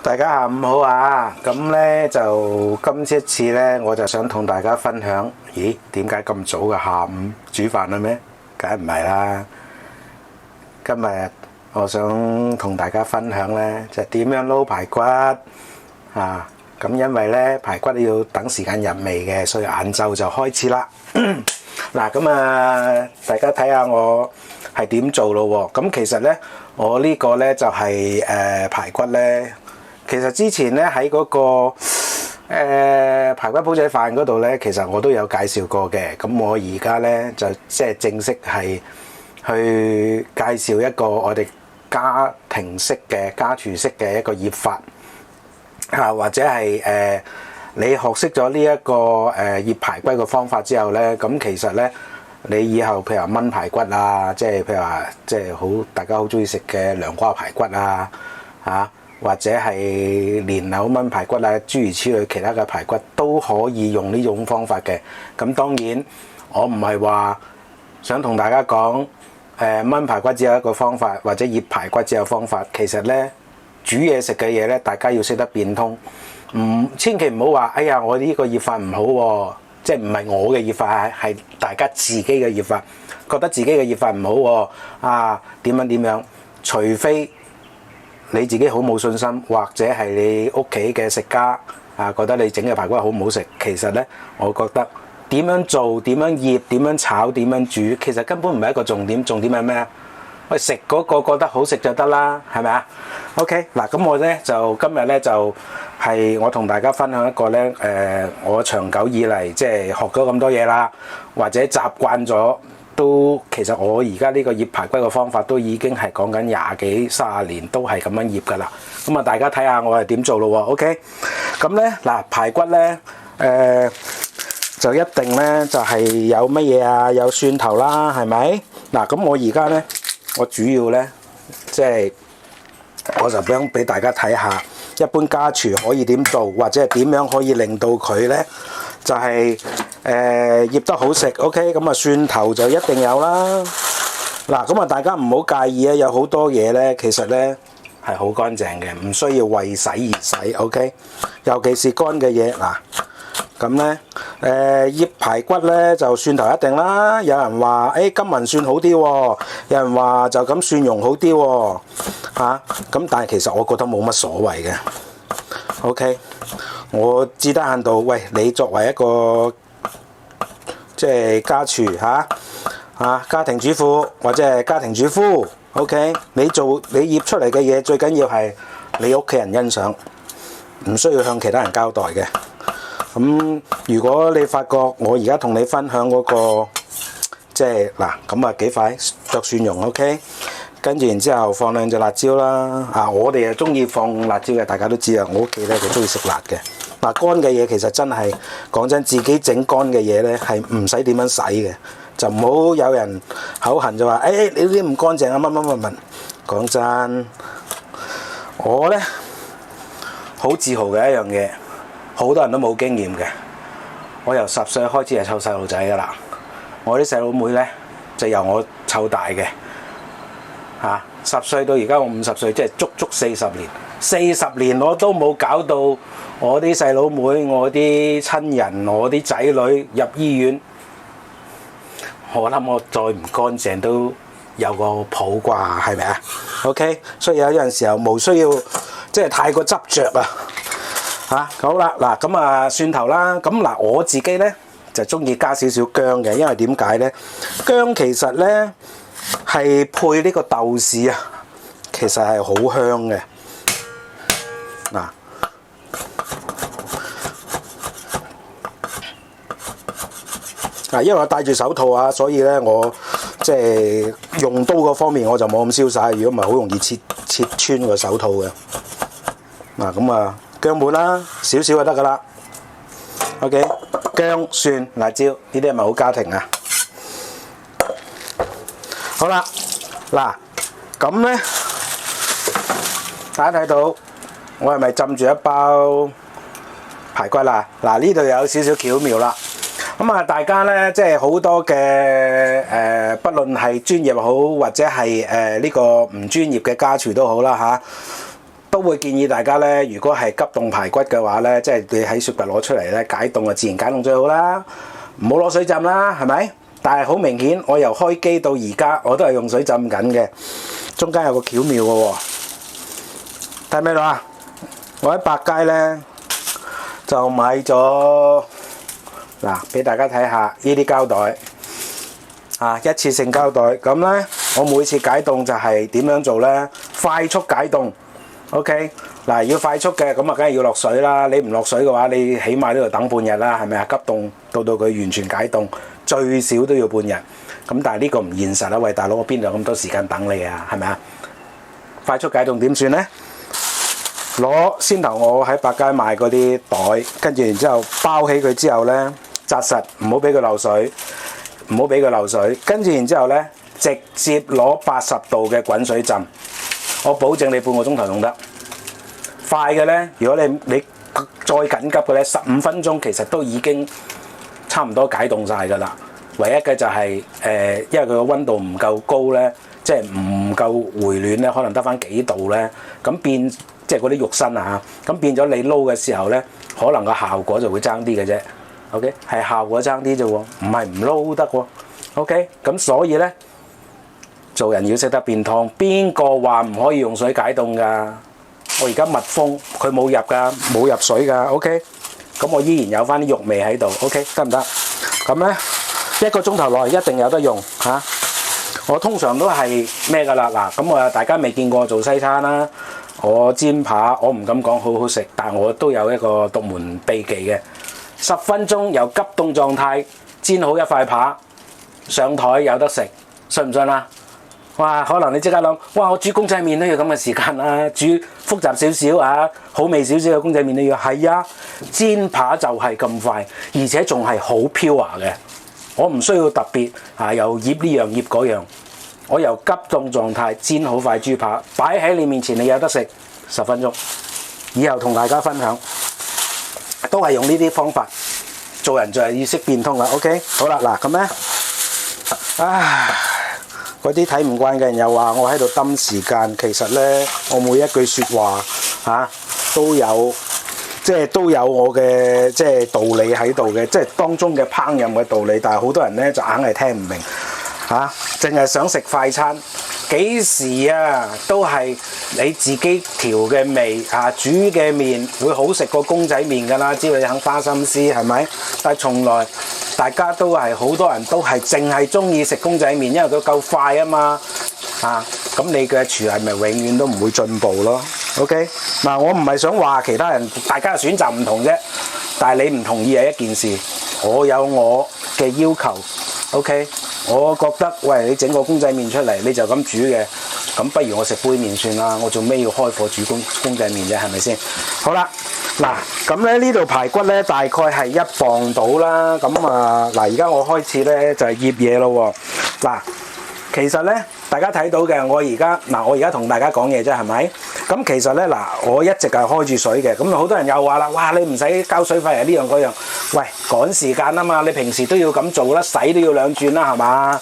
大家下午好啊！咁咧就今次一次咧，我就想同大家分享。咦？點解咁早嘅下午煮飯啦咩？梗係唔係啦！今日我想同大家分享咧，就點樣撈排骨啊！咁因為咧排骨要等時間入味嘅，所以晏晝就開始啦。嗱，咁啊，大家睇下我係點做咯喎！咁其實咧，我呢個咧就係排骨咧。其實之前咧喺嗰個排骨煲仔飯嗰度咧，其實我都有介紹過嘅。咁我而家咧就即係正式係去介紹一個我哋家庭式嘅家廚式嘅一個醃法啊，或者係你學識咗呢一個醃排骨嘅方法之後咧，咁其實咧你以後譬如話燜排骨啊，即係譬如話即係好大家好中意食嘅涼瓜排骨啊嚇。或者係蓮藕燜排骨啊，諸如此類其他嘅排骨都可以用呢種方法嘅。咁當然我唔係話想同大家講燜排骨只有一個方法，或者醃排骨只有方法。其實咧煮嘢食嘅嘢咧，大家要識得變通，千祈唔好話哎呀我呢個醃法唔好喎，即係唔係我嘅醃法，係大家自己嘅醃法，覺得自己嘅醃法唔好喎啊點樣，除非你自己好冇信心，或者係你屋企嘅食家啊，覺得你整嘅排骨好唔好食？其實咧，我覺得點樣做、點樣醃、點樣炒、點樣煮，其實根本唔係一個重點。重點係咩啊？喂，食嗰個覺得好食就得啦，係咪啊 ？OK， 嗱，咁我咧就今日咧就係我同大家分享一個咧我長久以嚟即係學咗咁多嘢啦，或者習慣咗。都其實我而家呢個醃排骨嘅方法都已經係講緊20幾30年都係咁樣醃㗎啦。咁啊，大家睇下我係點做咯喎。OK， 咁咧嗱排骨咧就一定咧就係有乜嘢啊？有蒜頭啦，係咪？嗱咁我而家咧我主要咧即係我就想俾大家睇下一般家廚可以點做，或者係點樣可以令到佢咧就係醃得好食 ，OK， 咁啊蒜頭就一定有啦。嗱，咁啊大家唔好介意啊，有好多嘢咧，其實咧係好乾淨嘅，唔需要為洗而洗 ，OK。尤其是乾嘅嘢，嗱，咁咧醃排骨咧就蒜頭一定啦。有人話金銀蒜好啲喎，有人話就咁蒜蓉好啲喎，咁但係其實我覺得冇乜所謂嘅 ，OK。我至低限度，喂，你作為一個即係家廚家庭主婦或者係家庭主夫 ，OK， 你醃出嚟嘅嘢最緊要係你屋企人欣賞，唔需要向其他人交代嘅。咁如果你發覺我而家同你分享嗰個即係嗱咁啊幾塊着蒜蓉 ，OK， 跟住然之後放兩隻辣椒啦。我哋係中意放辣椒嘅，大家都知啊。我屋企咧就中意食辣嘅。嗱，乾嘅嘢其實真係講真，自己整乾嘅嘢咧係唔使點樣洗嘅，就唔好有人口痕就話你啲唔乾淨啊乜。講真，我咧好自豪嘅一樣嘢，好多人都冇經驗嘅。我由10歲開始係湊細路仔㗎啦，我啲細佬妹咧就由我湊大嘅10歲到而家我50歲，即係足足40年。40年我都冇搞到我啲細佬妹、我啲親人、我啲仔女入醫院。我諗我再唔乾淨都有個譜啩，係咪啊 ？OK， 所以有陣時候冇需要即係太過執着好啦，嗱咁啊蒜頭啦，咁嗱我自己咧就中意加少少薑嘅，因為點解咧？薑其實咧係配呢個豆豉啊，其實係好香嘅。因為我戴住手套啊，所以咧我即係用刀嗰方面我就冇咁瀟灑，如果唔係好容易切穿個手套嘅。咁啊薑末啦，少少就得噶啦。OK， 薑、蒜、辣椒呢啲係咪好家庭啊？好啦，嗱咁咧，大家睇到我係咪浸住一包排骨啦？嗱呢度有少少巧妙啦。咁啊，大家咧即係好多嘅不論係專業好，或者係呢個唔專業嘅家廚都好啦都會建議大家咧，如果係急凍排骨嘅話咧，即係你喺雪櫃攞出嚟咧解凍啊，自然解凍最好啦，唔好攞水浸啦，係咪？但係好明顯，我由開機到而家我都係用水浸緊嘅，中間有個巧妙嘅喎，睇咩到啊？我喺百佳咧就買咗嗱，俾大家睇下呢啲膠袋啊，一次性膠袋咁咧，我每次解凍就係點樣做咧？快速解凍 ，OK 嗱，要快速嘅咁啊，梗係要落水啦。你唔落水嘅話，你起碼都要等半日啦，係咪啊？急凍到佢完全解凍，最少都要半日。咁但係呢個唔現實啦，喂大佬，我邊度有咁多時間等你啊？係咪啊？快速解凍點算咧？攞先頭我喺百佳買嗰啲袋，跟住然之後包起佢之後咧，紮實，唔好俾佢漏水，唔好俾佢漏水。跟住然之後咧，直接攞80度嘅滾水浸。我保證你半個鐘頭用得。快嘅咧，如果你再緊急嘅咧，15分鐘其實都已經差唔多解凍晒㗎啦。唯一嘅就係因為佢個溫度唔夠高咧，即係唔夠回暖咧，可能得返幾度咧，咁變即係嗰啲肉身啊嚇，咁變咗你撈嘅時候咧，可能個效果就會爭啲嘅啫。OK， 係效果爭啲啫喎，唔係唔撈得喎。OK， 咁所以咧。做人要識得變湯，邊個話唔可以用水解凍㗎？我而家密封，佢冇入㗎，冇入水㗎。OK，咁我依然有返啲肉味喺度。OK， 得唔得？咁咧1個鐘頭內一定有得用嚇。我通常都係咩㗎啦？嗱，咁啊大家未見過我做西餐啦。我煎扒，我唔敢講好好食，但我都有一個獨門秘技嘅。10分鐘由急凍狀態煎好一塊扒，上台有得食，信唔信啊？哇！可能你即刻諗，哇！我煮公仔麵都要咁嘅時間啊，煮複雜少少啊，好味少少嘅公仔麵都要。係啊，煎扒就係咁快，而且仲係好 pure 嘅。我唔需要特別又醃呢樣醃嗰樣，我由急凍狀態煎好塊豬扒，擺喺你面前，你有得食10分鐘。以後同大家分享，都係用呢啲方法，做人就係要識變通啦。OK， 好啦，嗱咁咧，嗰啲睇唔慣嘅人又話我喺度抌時間，其實咧我每一句説話都有我嘅道理喺度嘅，即係當中嘅烹飪嘅道理。但係好多人咧就硬係聽唔明淨係想食快餐。幾時都係你自己調嘅味煮嘅麵會好食過公仔麵㗎啦，只要你肯花心思，係咪？但係從來大家都係好多人都係淨係中意食公仔麵，因為佢夠快啊嘛咁你嘅廚藝咪永遠都唔會進步咯。OK 嗱，我唔係想話其他人，大家嘅選擇唔同啫，但係你唔同意係一件事，我有我嘅要求。OK， 我覺得喂，你整個公仔麵出嚟，你就咁煮嘅，咁不如我食杯麵算啦，我做咩要開火煮公仔麵啫？係咪先？好啦，嗱咁咧呢度排骨咧大概係1磅到啦，咁嗱而家我開始咧就係醃嘢咯喎。嗱，其實咧大家睇到嘅，我而家同大家講嘢啫，係咪？咁其實咧我一直係開住水嘅，咁好多人又話啦，哇你唔使交水費啊呢樣嗰樣，喂趕時間啊嘛，你平時都要咁做啦，洗都要2轉啦，係嘛？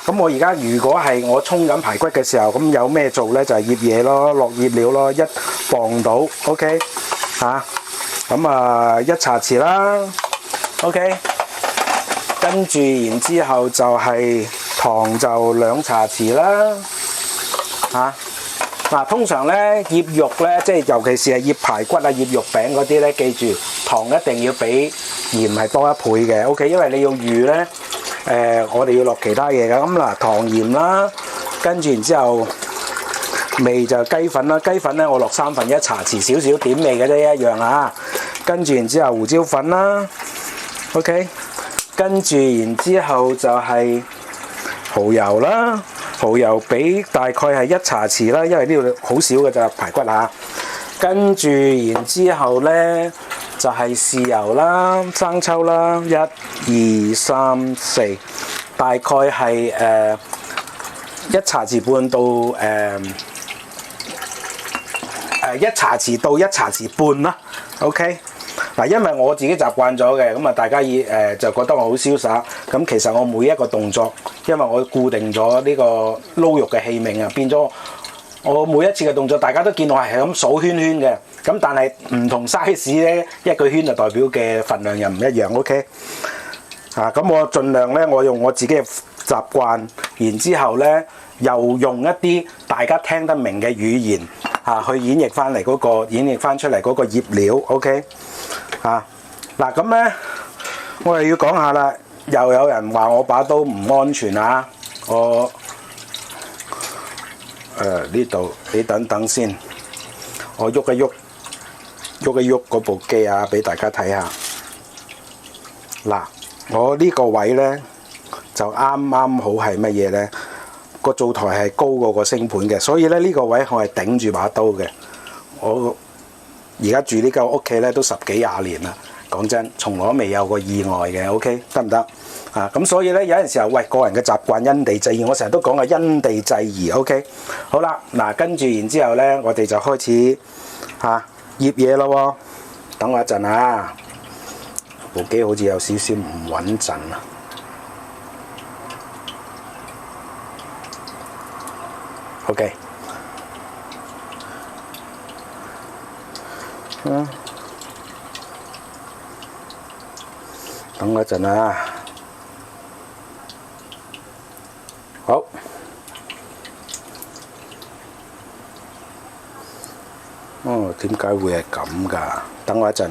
咁我而家如果係我沖緊排骨嘅時候，咁有咩做咧？就係醃嘢咯，落醃料咯，1磅到 ，OK 咁1茶匙啦 ，OK， 跟住然之後就係糖就2茶匙啦，通常咧醃肉咧，即係尤其是係醃排骨醃肉餅嗰啲咧，記住糖一定要比鹽係多1倍嘅 ，OK， 因為你要預咧，我哋要落其他嘢㗎。咁糖鹽啦，跟住然之後味就雞粉啦，雞粉咧我落1/3茶匙，少少點味嘅啫，一樣跟住然之後胡椒粉啦 ，OK， 跟住然之後就係蠔油啦。蠔油俾大概係1茶匙啦，因為呢度好少嘅咋排骨跟住然之後咧就係豉油啦、生抽啦，1、2、3、4，大概係1茶匙半到1茶匙到1茶匙半啦。OK。因為我自己習慣咗嘅，咁大家就覺得我好瀟灑。咁其實我每一個動作，因為我固定咗呢個撈肉嘅器皿變咗我每一次嘅動作，大家都見我係咁數圈圈嘅。咁但係唔同 size 咧，一個圈就代表嘅份量又唔一樣。OK， 咁我盡量咧，我用我自己嘅習慣，然之後咧又用一啲大家聽得明嘅語言去演繹翻嚟嗰個演繹翻出嚟嗰個醃料。OK， 嗱咁咧，我又要講下啦。又有人話我把刀唔安全啊！我呢度你等等先，我喐一喐嗰部機啊，俾大家睇下。嗱，我呢個位咧就啱啱好係乜嘢咧？個灶台係高過個星盤嘅，所以咧呢個位我係頂住把刀嘅。我而家住呢間屋企咧都10幾20年啦。講真，從來未有過意外嘅。OK， 得唔得？咁所以咧有陣時候，喂，個人嘅習慣因地制宜，我成日都講嘅因地制宜。OK， 好啦，嗱跟住然之後咧，我哋就開始醃嘢咯喎。等我一陣啊，部機好似有少少唔穩陣啊。OK， 等我一陣啊。好，點解會係咁㗎？等我一陣。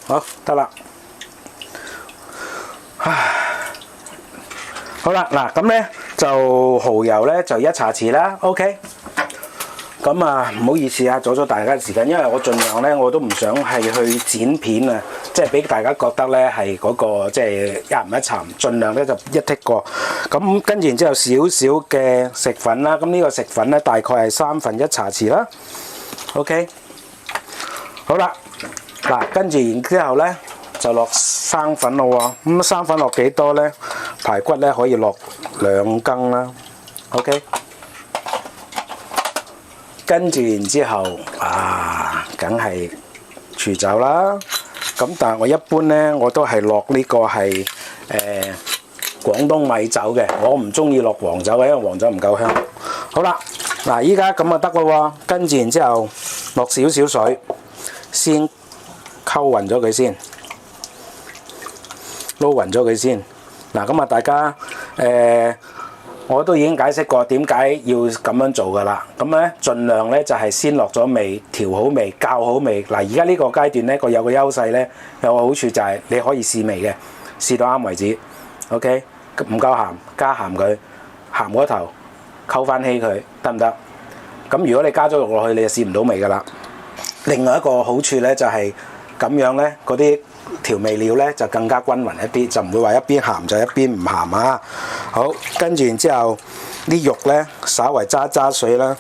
好，得啦。好啦，嗱咁咧就蠔油咧就1茶匙啦。OK。咁啊，唔好意思啊，阻咗大家嘅時間，因為我盡量咧，我都唔想係去剪片啊，即係俾大家覺得咧係嗰個即係一唔一沉，盡量咧就一剔過。咁跟住然之後少少嘅食粉啦，咁呢個食粉咧大概係1/3茶匙啦。OK， 好啦，嗱跟住然之後咧就落生粉咯喎，咁生粉落幾多咧？排骨咧可以落2羹啦。OK。跟住然之後梗係廚酒啦。咁但係我一般咧，我都係落呢個係廣東米酒嘅，我唔中意落黃酒嘅，因為黃酒唔夠香。好啦，嗱依家咁就得咯喎。跟住然之後落少少水，先溝勻咗佢先，撈勻咗佢先。嗱咁啊，大家我都已經解釋過點解要咁樣做㗎啦。咁咧，盡量咧就係先落咗味，調好味，校好味。嗱，而家呢個階段咧，有個優勢咧，有個好處就係你可以試味嘅，試到啱為止。OK， 唔夠鹹加鹹佢，鹹嗰頭溝翻稀佢，得唔得？咁如果你加咗肉落去，你就試唔到味㗎啦。另外一個好處咧就係咁樣咧，嗰啲調味料咧就更加均勻一啲，就唔會話一邊鹹就一邊唔鹹啊！好，跟住然之後啲肉咧稍為揸水啦。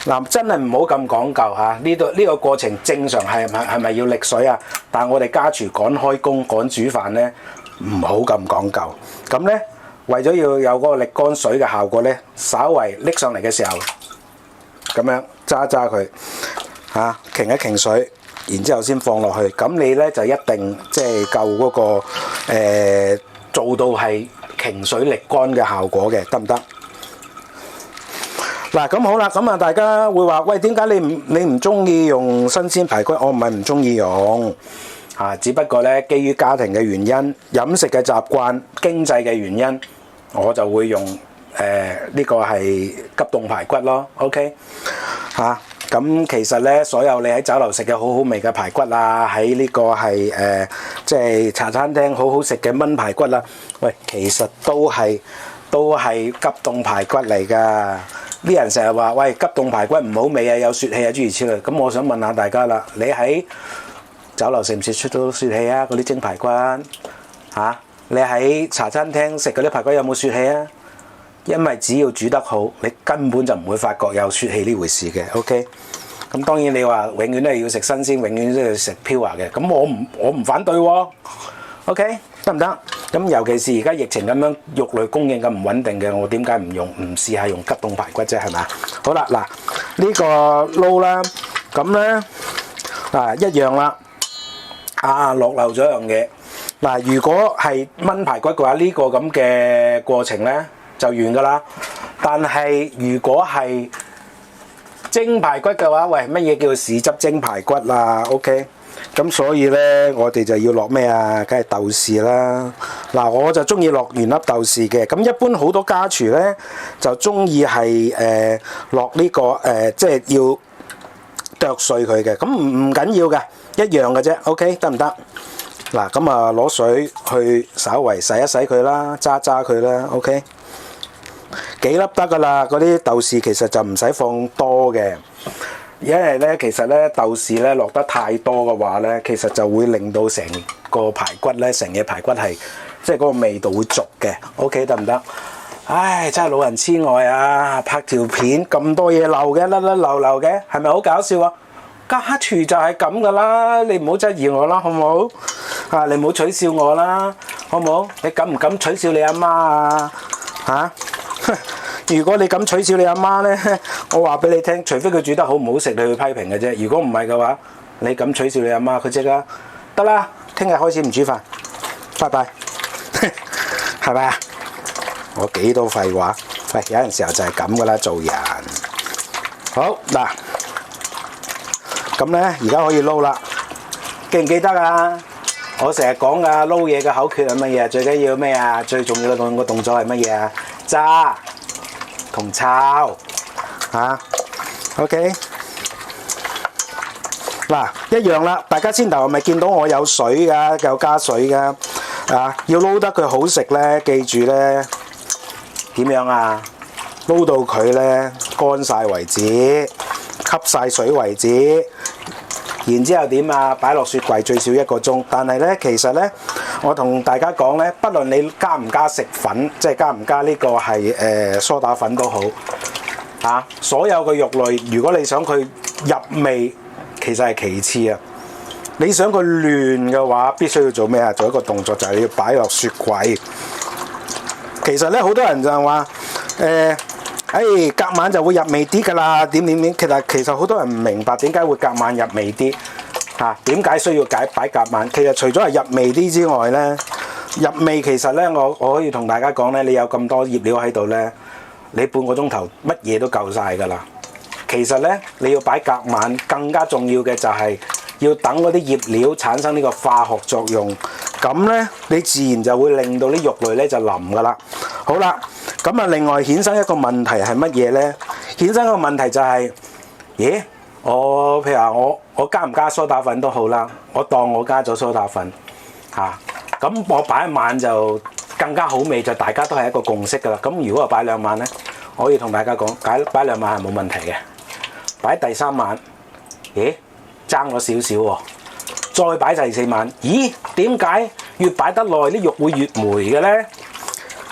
嗱，真係唔好咁講究嚇，呢個過程正常係咪要瀝水啊？但係我哋家廚趕開工趕煮飯咧，唔好咁講究。咁咧為咗要有嗰個瀝乾水嘅效果咧，稍為拎上嚟嘅時候咁樣揸佢嚇，擎一擎水。然之後先放落去，咁你咧就一定即係夠嗰個做到係擎水瀝乾嘅效果嘅，得唔得？嗱咁好啦，咁啊大家會話喂，點解你唔中意用新鮮排骨？我唔係唔中意用只不過咧基於家庭嘅原因、飲食嘅習慣、經濟嘅原因，我就會用呢個係急凍排骨咯。OK 咁其實咧，所有你喺酒樓食嘅好好味嘅排骨啊，喺呢個係即係茶餐廳好好食嘅炆排骨啊，喂，其實都係急凍排骨嚟㗎。啲人成日話喂，急凍排骨唔好味啊，有雪氣啊，諸如此類。咁我想問下大家啦，你喺酒樓食唔食出到雪氣啊？嗰啲蒸排骨你喺茶餐廳食嗰啲排骨有冇雪氣啊？因為只要煮得好，你根本就唔會發覺有雪氣呢回事嘅。OK， 咁當然你話永遠都係要食新鮮，永遠都要食 pure 嘅。咁我唔反對喎。OK， 得唔得？咁尤其是而家疫情咁樣肉類供應咁唔穩定嘅，我點解唔試下用急凍排骨啫？係咪？好啦，嗱呢個撈啦，咁咧一樣啦。落漏咗樣嘢。嗱，如果係炆排骨嘅話，呢個咁嘅過程咧就完噶啦。但係如果係蒸排骨嘅話，喂，乜嘢叫豉汁蒸排骨啊 ？OK， 咁所以咧，我哋就要落咩啊？梗係豆豉啦。嗱，我就中意落原粒豆豉嘅。咁一般好多家廚咧就中意係落呢個即係要剁碎佢嘅。咁唔緊要嘅，一樣嘅啫。OK， 得唔得？嗱，咁啊攞水去稍為洗一洗佢啦，揸佢啦。OK。幾粒得噶啦，嗰啲豆豉其實就唔使放多嘅，因為咧其實咧豆豉咧落得太多嘅話咧，其實就會令到成個排骨咧，成嘅排骨係即係嗰個味道會濁嘅。OK， 得唔得？唉，真係老人痴呆啊！拍條片咁多嘢漏嘅，甩甩漏漏嘅，係咪好搞笑啊？家廚就係咁噶啦，你唔好質疑我啦，好唔好？啊，你唔好取笑我啦，好唔好？你敢唔敢取笑你阿媽啊？嚇？如果你咁取笑你阿媽咧，我話俾你聽，除非佢煮得好唔好食，你去批評嘅啫。如果唔係嘅話，你咁取笑你阿媽，佢即刻得啦，聽日開始唔煮飯，拜拜，係咪啊？我幾多廢話？喂，有陣時候就係咁噶啦，做人。好嗱，咁咧而家可以撈啦，記唔記得啊？我成日講噶，撈嘢嘅口訣係乜嘢？最緊要咩啊？最重要嘅兩個動作係乜嘢啊？炸同炒嚇 ，OK 嗱一樣啦。大家先頭係咪見到我有水㗎，有加水㗎啊？要撈得佢好食咧，記住咧點樣啊？撈到佢咧乾晒為止，吸晒水為止。然之後點啊？擺落雪櫃最少1個鐘。但係咧，其實咧，我同大家講咧，不論你加唔加食粉，即係加唔加呢個係梳打粉都好嚇。所有嘅肉類，如果你想佢入味，其實係其次啊。你想佢嫩嘅話，必須要做咩啊？做一個動作就係要擺落雪櫃。其實咧，好多人就話隔晚就會入味啲㗎啦，點。其實好多人唔明白點解會隔晚入味啲嚇？點解需要擺隔晚？其實除咗係入味啲之外咧，入味其實咧，我可以同大家講咧，你有咁多醃料喺度咧，你半個鐘頭乜嘢都夠晒㗎啦。其實咧，你要擺隔晚，更加重要嘅就係要等嗰啲醃料產生呢個化學作用，咁咧你自然就會令到啲肉類咧就腍㗎啦。好啦。咁啊，另外衍生一個問題係乜嘢咧？衍生一個問題就係，咦？譬如話我加唔加梳打粉都好啦，我當我加咗梳打粉嚇，咁我擺一晚就更加好味，就大家都係一個共識㗎啦。咁如果我擺2晚咧，我可以同大家講，擺2晚係冇問題嘅。擺第3晚，咦？爭咗少少喎，再擺第4晚，咦？點解越擺得耐啲肉會越霉嘅咧？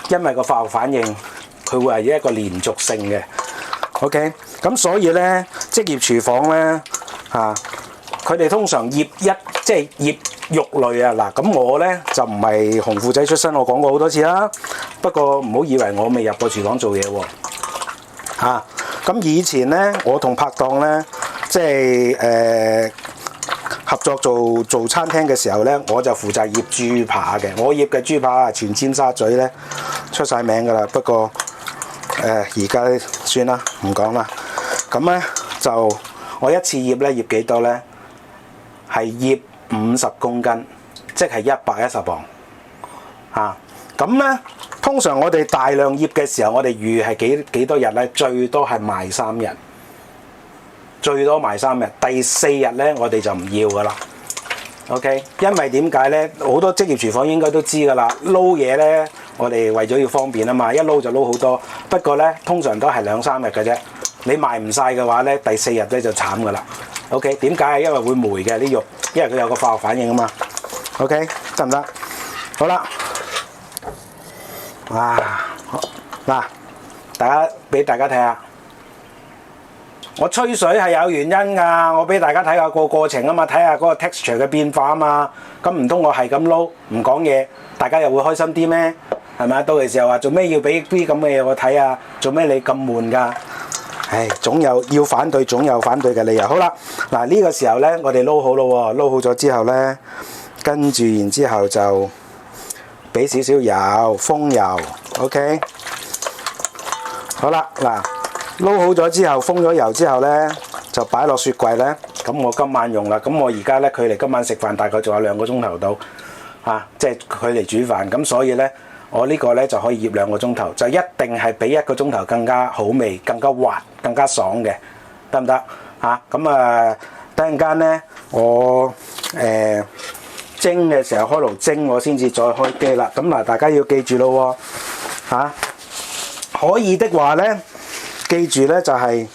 因為個化學反應佢會係一個連續性嘅 ，OK， 咁所以咧職業廚房咧嚇，佢哋通常醃醃肉類啊嗱，咁我咧就唔係紅褲仔出身，我講過好多次啦。不過唔好以為我未入過廚房做嘢喎嚇。咁以前咧，我同拍檔咧即係合作做餐廳嘅時候咧，我就負責醃豬扒嘅。我醃嘅豬扒啊，全尖沙咀咧出晒名㗎啦。不過而家算啦，唔講啦。咁咧就我一次醃咧醃幾多咧？係醃50公斤，即係110磅嚇。咁咧通常我哋大量醃嘅時候，我哋預係幾多日咧？最多係賣3日。最多賣3日，第4日咧，我哋就唔要噶啦。OK， 因為點解咧？好多職業廚房應該都知噶啦，撈嘢咧，我哋為咗要方便啊嘛，一撈就撈好多。不過咧，通常都係2、3日嘅啫。你賣唔晒嘅話咧，第4日咧就慘噶啦。OK， 點解？因為會霉嘅啲肉，因為佢有個化學反應啊嘛。OK， 得唔得？好啦，哇，嗱，俾大家睇下。我吹水係有原因㗎，我俾大家睇下個過程啊嘛，睇下嗰個 texture 嘅變化啊嘛。咁唔通我係咁撈唔講嘢，大家又會開心啲咩？係咪啊？到時候話做咩要俾啲咁嘅嘢我睇啊？做咩你咁悶㗎？唉，總有要反對，總有反對嘅理由。好啦，嗱呢個時候咧，我哋撈好咯喎，撈好咗之後咧，跟住然之後就俾少少油，風油 ，OK。好啦，嗱，撈好咗之後，封咗油之後咧，就擺落雪櫃咧。咁我今晚用啦。咁我而家咧，距離今晚食飯大概仲有2個鐘頭到，即係距離煮飯。咁所以咧，我呢個咧就可以醃2個鐘頭，就一定係比1個鐘頭更加好味、更加滑、更加爽嘅，得唔得？咁等陣間咧，我蒸嘅時候開爐蒸，我先至再開機啦。咁嗱，大家要記住咯喎，可以的話咧，記住咧就係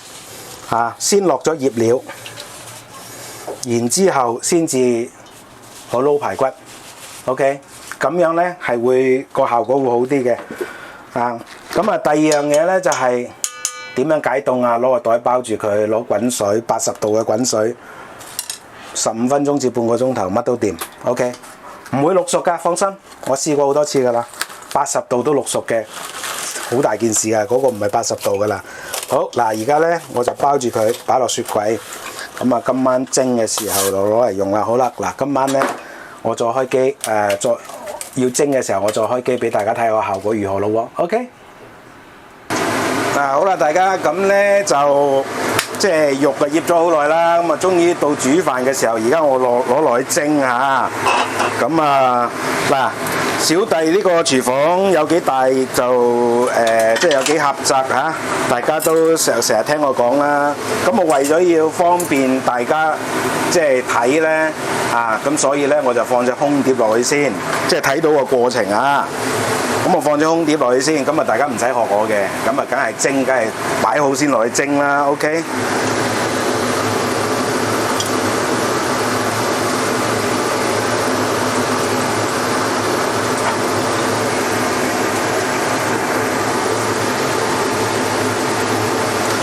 先落咗醃料，然之後先至好撈排骨 ，OK， 咁樣咧係會個效果會好啲嘅。咁第二樣嘢咧就係點樣解凍啊？攞個袋包住佢，攞滾水80度嘅滾水，15分鐘至半個鐘頭，乜都掂 ，OK， 唔會淥熟㗎，放心，我試過好多次㗎啦，80度都淥熟嘅。好大件事啊！嗰個唔係80度噶啦。好嗱，而家咧我就包住佢，擺落雪櫃。咁今晚蒸嘅時候就攞嚟用啦。好啦，嗱，今晚咧我再開機，再要蒸嘅時候我再開機俾大家睇下個效果如何咯喎。OK。好啦，大家咁咧就即係肉醃咗好耐啦。咁終於到煮飯嘅時候，而家我攞落去蒸嚇。咁嗱。小弟呢個廚房有幾大就即係有幾狹窄嚇，大家都成日聽我講啦。咁我為咗要方便大家即係睇咧咁所以咧我就放隻空碟落去先，即係睇到個過程啊。咁我放隻空碟落去先，咁大家唔使學我嘅，咁梗係蒸，梗係擺好先落去蒸啦。OK。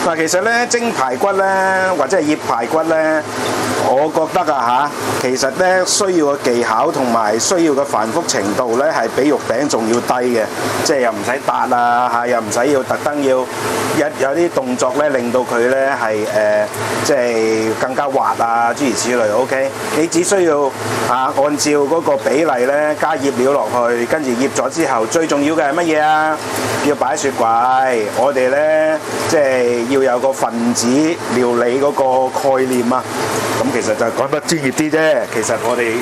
嗱，其實咧蒸排骨咧，或者係醃排骨咧，我覺得其實咧需要嘅技巧同埋需要嘅繁複程度咧，係比肉餅仲要低嘅，即係又唔使搭又唔使要特登要有啲動作咧，令到佢咧係即係更加滑諸如此類。OK， 你只需要按照嗰個比例咧加醃料落去，跟住醃咗之後，最重要嘅係乜嘢啊？要擺雪櫃。我哋咧即係要有個分子料理嗰個概念啊。咁其實就講得專業啲啫。其實我哋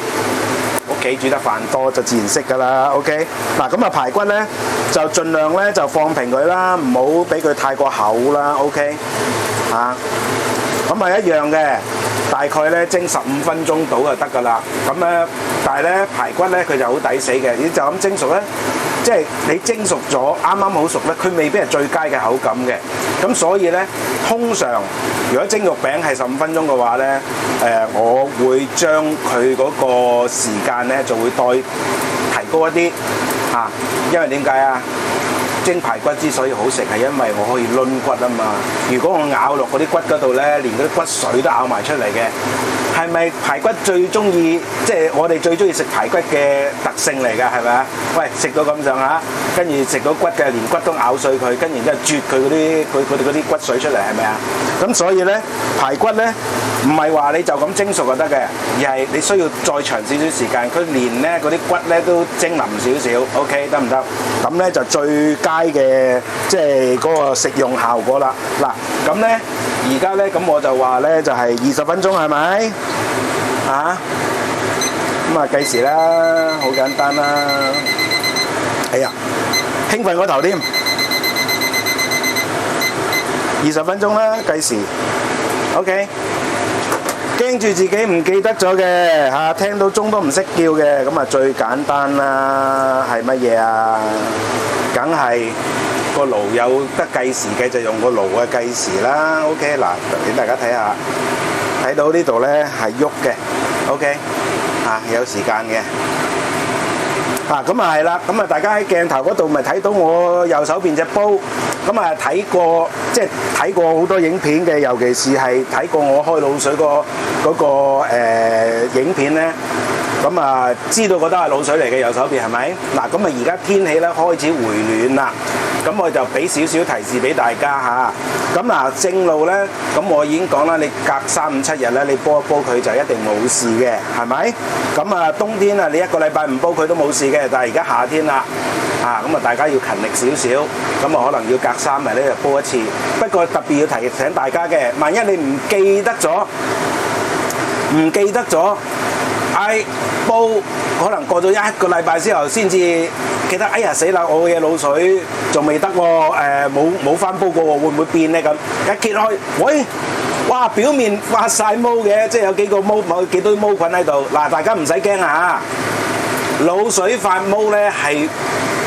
屋企煮得飯多就自然識㗎啦。OK， 嗱咁排骨咧就盡量咧就放平佢啦，唔好俾佢太過厚啦。OK， 咁一樣嘅，大概咧蒸15分鐘到就得㗎啦。咁咧，但係咧排骨咧佢就好抵死嘅，你就咁蒸熟咧。即係你蒸熟咗，啱啱好熟咧，佢未必係最佳嘅口感嘅。咁所以咧，通常如果蒸肉餅係15分鐘嘅話咧，我會將佢嗰個時間咧就會提高一啲因為點解啊？蒸排骨之所以好食係因為我可以攆骨啊嘛。如果我咬落嗰啲骨嗰度咧，連嗰啲骨髓都咬埋出嚟嘅，係咪排骨最中意？即係我哋最中意食排骨嘅特性嚟㗎，係咪啊？喂，食到咁上下，跟住食到骨嘅，連骨都咬碎佢，跟住然之後啜佢嗰啲骨髓出嚟，係咪啊？咁所以咧，排骨咧唔係話你就咁蒸熟就得嘅，而係你需要再長少少時間，佢連咧嗰啲骨咧都蒸腍少少。OK， 得唔得？咁咧就最佳嘅即係嗰個食用效果啦。嗱，咁咧而家咧咁我就話咧就係20分鐘係咪？咁計時啦，好簡單啦。哎呀，興奮過頭添。20分鐘啦，計時。OK。驚住自己唔記得咗嘅聽到鐘都唔識叫嘅，咁最簡單啦，係乜嘢啊？梗係個爐有得計時嘅就用個爐嘅計時啦。OK， 嗱，俾大家睇下，睇到呢度咧係喐嘅。OK， 有時間嘅。咁係啦，咁大家喺鏡頭嗰度咪睇到我右手邊隻煲，咁睇過即係睇過好多影片嘅，尤其是係睇過我開滷水嗰個影片咧，咁啊，知道嗰兜係滷水嚟嘅右手邊係咪？嗱，咁啊而家天氣咧開始回暖啦，咁我就俾少少提示俾大家嚇。咁嗱，正路咧，咁我已經講啦，你隔3、5、7日咧，你煲一煲佢就一定冇事嘅，係咪？咁啊，冬天啊，你1個禮拜唔煲佢都冇事嘅，但係而家夏天啦，咁啊大家要勤力少少，咁啊可能要隔3日咧就煲一次。不過特別要提醒大家嘅，萬一你唔記得咗，煲可能過咗1個禮拜之後先至記得，哎呀死啦！我嘅滷水仲未得喎，冇翻煲過喎，會唔會變呢？咁一揭開，喂，哇！表面發晒毛嘅，即係有幾堆毛菌喺度。嗱，大家唔使驚啊嚇！滷水發毛咧係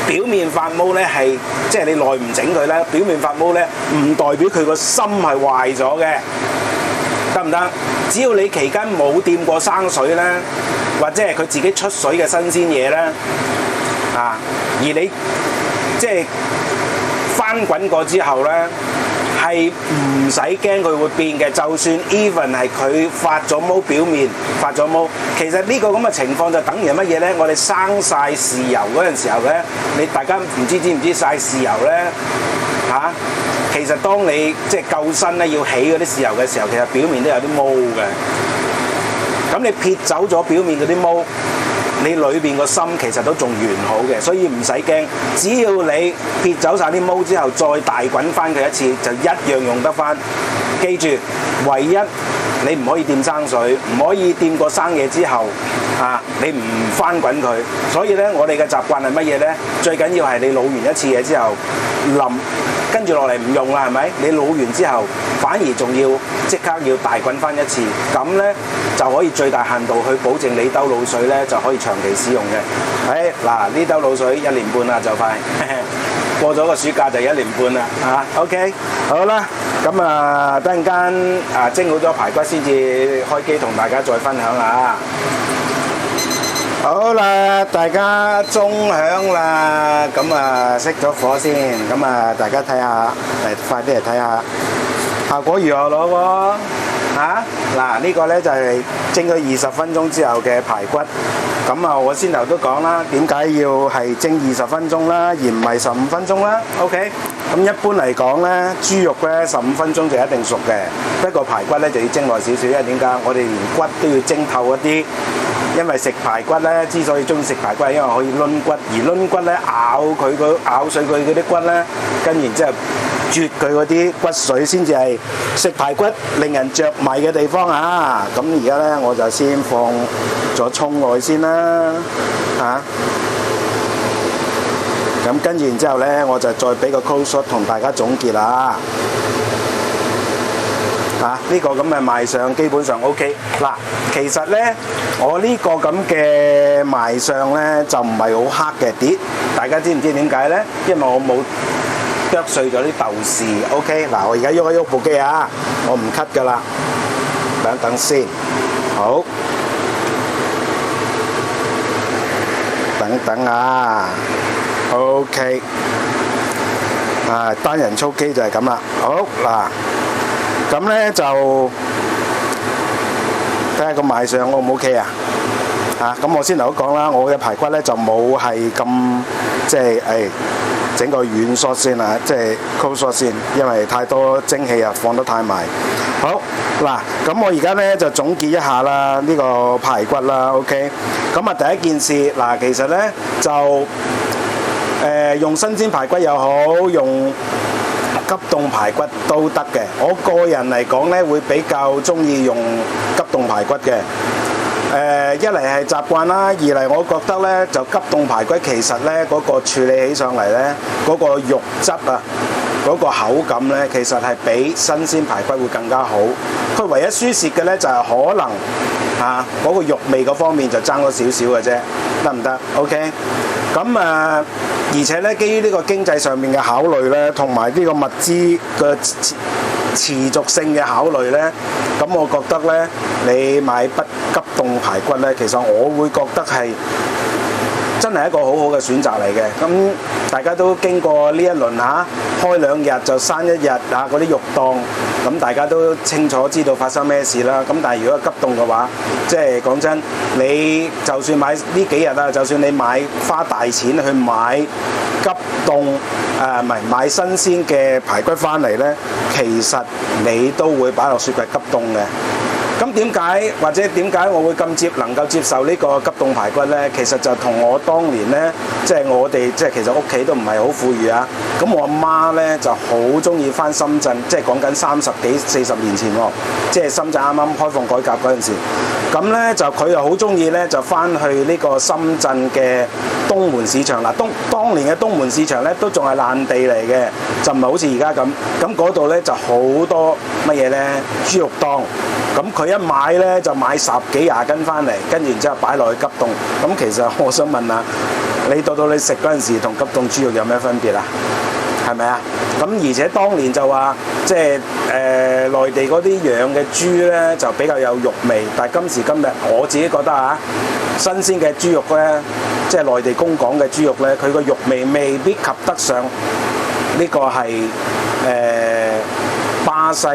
表面發毛咧係，即係你耐唔整佢咧，表面發毛咧唔代表佢個心係壞咗嘅。得唔得？只要你期間冇掂過生水咧，或者係佢自己出水嘅新鮮嘢咧，而你即係翻滾過之後咧，係唔使驚佢會變嘅。就算 even 係佢發咗毛，表面發咗毛，其實呢個咁嘅情況就等於係乜嘢咧？我哋生曬豉油嗰陣時候咧，大家唔知唔知曬豉油咧其實當你即係救身咧要起嗰啲豉油嘅時候，其實表面都有啲毛嘅。咁你撇走咗表面嗰啲毛，你裏邊個心其實都仲完好嘅，所以唔使驚。只要你撇走晒啲毛之後，再大滾翻佢一次，就一樣用得翻。記住，唯一你唔可以掂生水，唔可以掂過生嘢之後你唔翻滾佢。所以咧，我哋嘅習慣係乜嘢咧？最緊要係你滷完一次嘢之後跟住落嚟唔用啦，係咪？你滷完之後，反而仲要即刻要大滾翻一次，咁咧就可以最大限度去保證你兜滷水咧就可以長期使用嘅。嗱，呢兜滷水1年半啦，就快過咗個暑假就1年半啦OK， 好啦，咁啊等陣間蒸好咗排骨先至開機同大家再分享啦。好啦，大家鐘響啦，咁啊熄咗火先，咁啊大家睇下，快啲嚟睇下效果如何咯喎嗱，呢個咧就係蒸咗20分鐘之後嘅排骨。咁啊，我先頭都講啦，點解要係蒸20分鐘啦，而唔係15分鐘啦 ？OK， 咁一般嚟講咧，豬肉咧15分鐘就一定熟嘅，不過排骨咧就要蒸耐少少，因為點解？我哋連骨都要蒸透一啲。因為食排骨咧，之所以中意食排骨，係因為可以攆骨，而攆骨咧咬碎佢嗰啲骨咧，跟然之後啜佢嗰啲骨髓，先至係食排骨令人着迷嘅地方咁而家咧，我就先放咗葱落去先啦咁跟住然之後咧，我就再俾個 close shot 同大家總結啦。呢個咁嘅賣相基本上 OK。嗱，其實咧，我呢個咁嘅賣相咧就唔係好黑嘅啲，大家知唔知點解咧？因為我冇剁碎咗啲豆豉。OK， 嗱，我而家喐一喐部機我唔 cut 噶啦，等等先，好，等等OK， 單人操機就係咁啦。好嗱。咁咧就睇下個賣相 O 唔 OK 咁我先頭都講啦，我嘅排骨咧就冇係咁即係整個軟縮先即係 close shot先，因為太多蒸氣放得太埋。好嗱，咁我而家咧就總結一下啦，呢個排骨啦 OK。咁第一件事嗱，其實咧就用新鮮排骨又好，用急凍排骨都得嘅。我個人嚟講咧，會比較中意用急凍排骨嘅。一嚟係習慣啦，二嚟我覺得咧就急凍排骨其實咧嗰個處理起上嚟咧，嗰個肉質嗰個口感咧，其實係比新鮮排骨會更加好。佢唯一輸蝕嘅咧就係可能嗰個肉味嗰方面就爭咗少少嘅啫，得唔得 ？OK。咁而且咧，基於呢個經濟上面嘅考慮咧，同埋呢個物資嘅持續性嘅考慮咧，咁我覺得咧，你買急凍排骨咧，其實我會覺得係真係一個好好嘅選擇嚟嘅。咁大家都經過呢一輪開2日就閂1日嗰啲肉檔，咁大家都清楚知道發生咩事啦。咁但係如果急凍嘅話，即係講真，你就算買呢幾日就算你花大錢去買急凍唔係買新鮮嘅排骨翻嚟呢，其實你都會擺落雪櫃急凍嘅。咁點解我會咁能夠接受呢個急凍排骨呢？其實就同我當年呢，即係我哋其實屋企都唔係好富裕啊。咁我阿媽呢就好中意翻深圳，即係講緊30幾40年前喎，即係深圳啱啱開放改革嗰陣時。咁呢就佢又好中意呢，就翻去呢個深圳嘅東門市場嗱。當年嘅東門市場呢都仲係爛地嚟嘅，就唔係好似而家咁。咁嗰度呢就好多乜嘢呢？豬肉檔。咁佢一買呢，就買10幾20斤翻嚟，跟住然之後擺落去急凍。咁其實我想問下，你到你食嗰陣時同急凍豬肉有咩分別啊？係咪啊？咁而且當年就話即係內地嗰啲養嘅豬呢，就比較有肉味，但係今時今日我自己覺得新鮮嘅豬肉呢，即係內地供港嘅豬肉呢，佢個肉味未必及得上呢個係巴西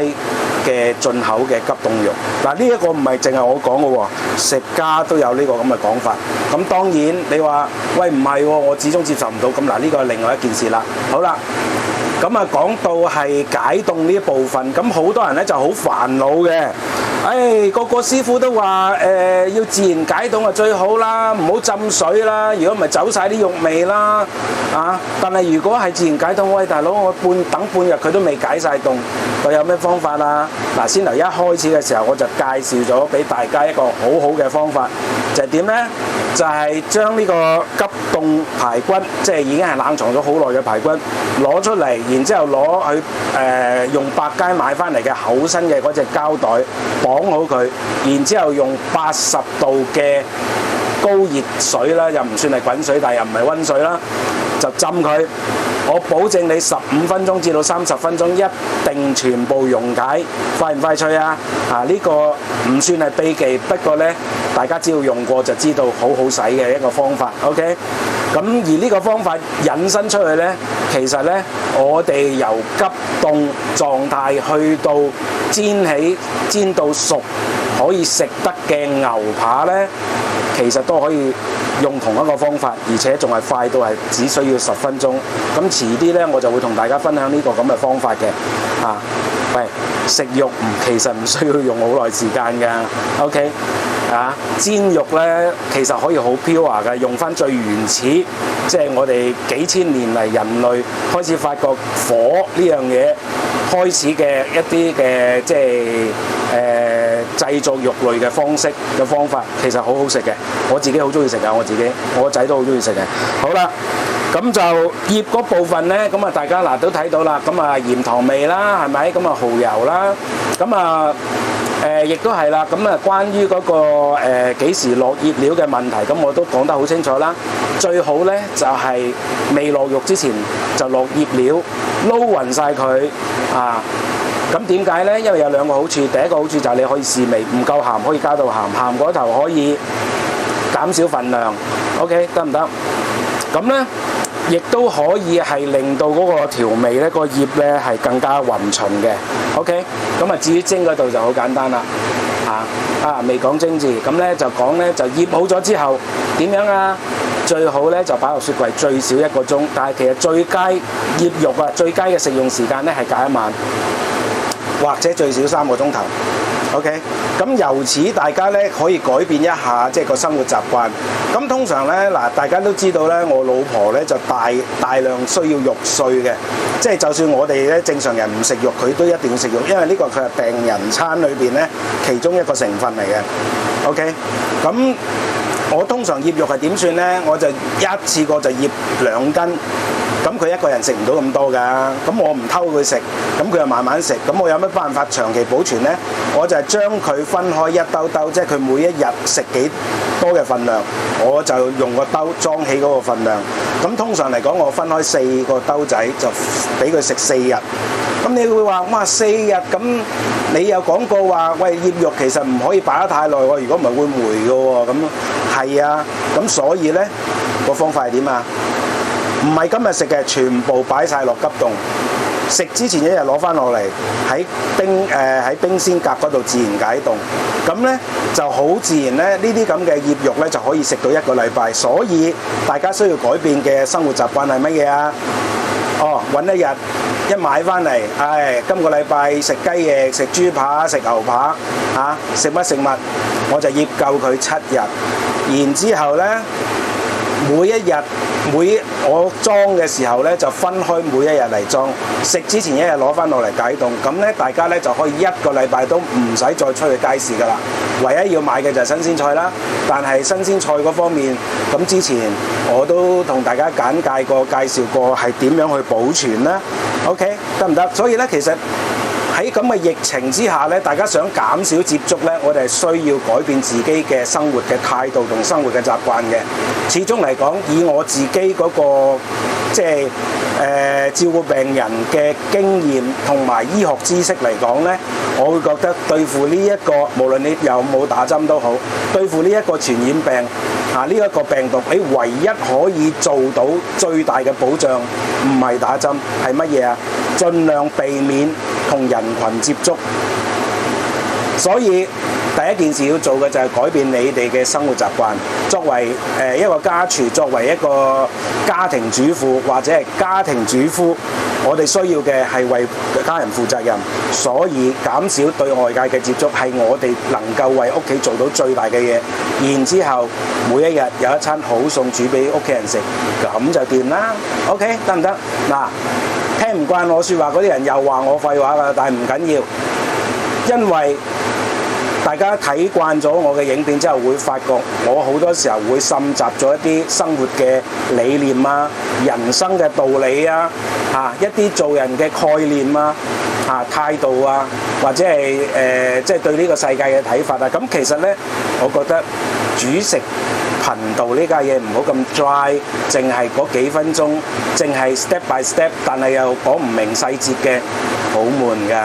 嘅進口嘅急凍肉。嗱，呢一個唔係淨係我講嘅喎，食家都有呢個咁嘅講法。咁當然你話喂唔係喎，我始終接受唔到。咁嗱，呢個係另外一件事啦。好啦，咁講到係解凍呢一部分，咁好多人咧就好煩惱嘅。個個師傅都話要自然解凍就最好啦，唔好浸水啦，如果唔係走晒啲肉味啦。但係如果係自然解凍，喂大佬，我等半日佢都未解晒凍，佢有咩方法啊？嗱，先頭一開始嘅時候我就介紹咗俾大家一個好好嘅方法，就係點呢？就係將呢個急凍排骨，即係已經係冷藏咗好耐嘅排骨攞出嚟，然之後攞去用百佳買翻嚟嘅厚身嘅嗰隻膠袋綁好佢，然之後用80度嘅高熱水啦，又唔算係滾水，但係又唔係溫水啦，就浸佢。我保證你15分鐘至到30分鐘一定全部溶解，快唔快脆啊？呢個唔算係秘技，不過呢，大家只要用過就知道好好使嘅一個方法。OK， 咁而呢個方法引申出去呢，其實呢，我哋由急凍狀態去到煎到熟可以食得嘅牛扒呢，其實都可以用同一個方法，而且仲係快到係只需要10分鐘。咁遲啲呢，我就會同大家分享呢個咁嘅方法嘅。喂，食肉其實唔需要用好耐時間㗎。OK，煎肉呢，其實可以好 pure 㗎，用翻最原始，即係我哋幾千年嚟人類開始發覺火呢樣嘢開始嘅一啲嘅即係製作肉類嘅方法，其實好好食嘅。我自己好中意食㗎，我個仔都好中意食嘅。好啦，咁就醃嗰部分呢，咁大家都睇到啦。咁鹽糖味啦，係咪？咁蠔油啦，咁亦都係啦。咁關於嗰個幾時落醃料嘅問題，咁我都講得好清楚啦。最好呢，就係未落肉之前就落醃料，撈勻晒佢咁點解呢？因為有2個好處。第一個好處就係你可以試味，唔夠鹹可以加到鹹，鹹嗰頭可以減少份量。OK， 得唔得？咁呢，亦都可以係令到嗰個調味呢，個醃呢係更加勻循嘅。OK， 咁至於蒸嗰度就好簡單啦。未講蒸字，咁呢就講呢，就醃好咗之後點樣啊？最好呢就擺落雪櫃最少1個鐘，但係其實最佳醃肉最佳嘅食用時間呢係隔1晚，或者最少3個鐘頭。OK， 咁由此大家呢可以改變一下即係個生活習慣。咁通常呢，大家都知道呢，我老婆呢就大量需要肉碎嘅，即係就算我哋呢正常人唔食肉，佢都一定要食肉，因為呢個佢係病人餐裏邊呢其中一個成分嚟嘅。OK， 咁我通常醃肉係點算呢？我就一次過就醃2斤。咁佢一個人食唔到咁多㗎，咁我唔偷佢食，咁佢又慢慢食，咁我有乜辦法長期保存呢？我就係將佢分開一兜兜，即係佢每一日食幾多嘅份量，我就用個兜裝起嗰個份量。咁通常嚟講，我分開4個兜仔，就俾佢食4日。咁你會話哇4日，咁你有講過話喂醃肉其實唔可以擺得太耐喎，如果唔係會霉㗎喎。咁係啊，咁所以呢，個方法係點啊？唔係今日食嘅，全部擺晒落急凍。食之前一日攞翻落嚟喺冰鮮格嗰度自然解凍，咁呢就好自然呢，呢啲咁嘅醃肉呢就可以食到1個禮拜。所以大家需要改變嘅生活習慣係乜嘢啊？揾一日一買翻嚟，今個禮拜食雞翼、食豬扒、食牛扒，食乜食物，我就醃夠佢7日，然之後呢，每一日我裝嘅時候呢，就分開每一日嚟裝，食之前一日攞翻落嚟解凍，咁呢，大家呢就可以1個禮拜都唔使再出去街市噶啦。唯一要買嘅就係新鮮菜啦，但係新鮮菜嗰方面，咁之前我都同大家簡介過、介紹過係點樣去保存啦。OK， 得唔得？所以呢，其實喺咁嘅疫情之下咧，大家想減少接觸咧，我哋係需要改變自己嘅生活嘅態度同生活嘅習慣嘅。始終嚟講，以我自己嗰個即係照顧病人嘅經驗同埋醫學知識嚟講咧，我會覺得對付呢一個，無論你有冇打針都好，對付呢一個傳染病呢一個病毒，你唯一可以做到最大嘅保障，唔係打針，係乜嘢啊？盡量避免同人群接觸。所以第一件事要做嘅就係改變你哋嘅生活習慣。作為一個家廚，作為一個家庭主婦或者係家庭主夫，我哋需要嘅係為家人負責任，所以減少對外界嘅接觸係我哋能夠為屋企做到最大嘅嘢。然之後每一日有一餐好餸煮俾屋企人食，咁就掂啦。OK， 得唔得？嗱，聽唔慣我説話嗰啲人又話我廢話㗎，但係唔緊要，因為大家睇慣咗我嘅影片之後，會發覺我好多時候會滲雜咗一啲生活嘅理念啊、人生嘅道理啊、一啲做人嘅概念啊、態度啊，或者係即係對呢個世界嘅睇法啊。咁其實呢，我覺得煮食頻道呢家嘢唔好咁 dry， 淨係嗰幾分鐘，淨係 step by step， 但係又講唔明細節嘅，好悶㗎。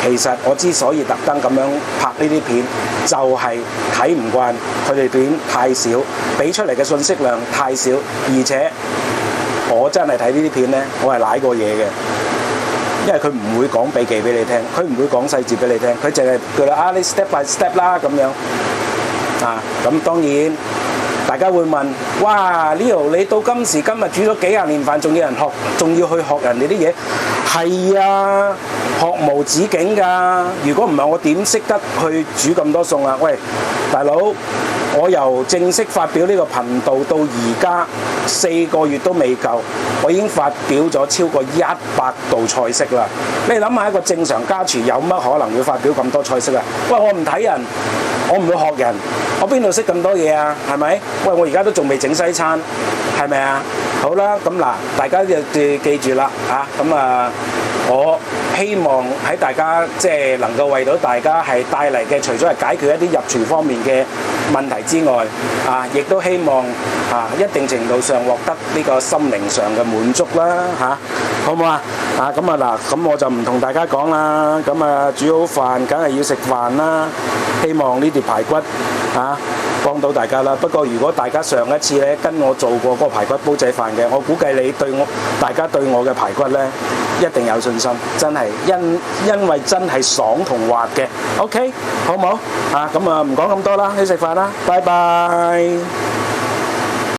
其實我之所以特登咁樣拍呢啲片，就係睇唔慣佢哋片太少，俾出嚟嘅信息量太少，而且我真係睇呢啲片呢，我係舐過嘢嘅，因為佢唔會講秘技俾你聽，佢唔會講細節俾你聽，佢淨係叫你 step by step 啦咁樣咁當然大家會問，哇，Leo你到今時今日煮咗幾廿年飯，仲要人學，仲要去學人哋啲嘢？係啊，學無止境㗎。如果唔係我點識得去煮咁多餸啊？喂，大佬，我由正式發表呢個頻道到而家4個月都未夠，我已經發表咗超過100道菜式啦。你諗下一個正常家廚有乜可能會發表咁多菜式啊？喂，我唔睇人，我唔會學人，我邊度識咁多嘢啊？係咪？喂，我而家都仲未整西餐，係咪啊？好啦，咁嗱，大家就記住啦，我希望喺大家即係能夠為到大家係帶嚟嘅，除咗係解決一啲入廚方面嘅問題之外，亦都希望一定程度上獲得呢個心靈上嘅滿足啦，好唔好啊？咁我就唔同大家講啦。咁煮好飯，梗係要食飯啦。希望呢碟排骨幫到大家啦。不過如果大家上一次咧跟我做過嗰個排骨煲仔飯嘅，我估計大家對我嘅排骨咧一定有信心，真係因為真係爽同滑嘅。OK， 好唔好？咁唔講咁多啦，去食飯啦，拜拜。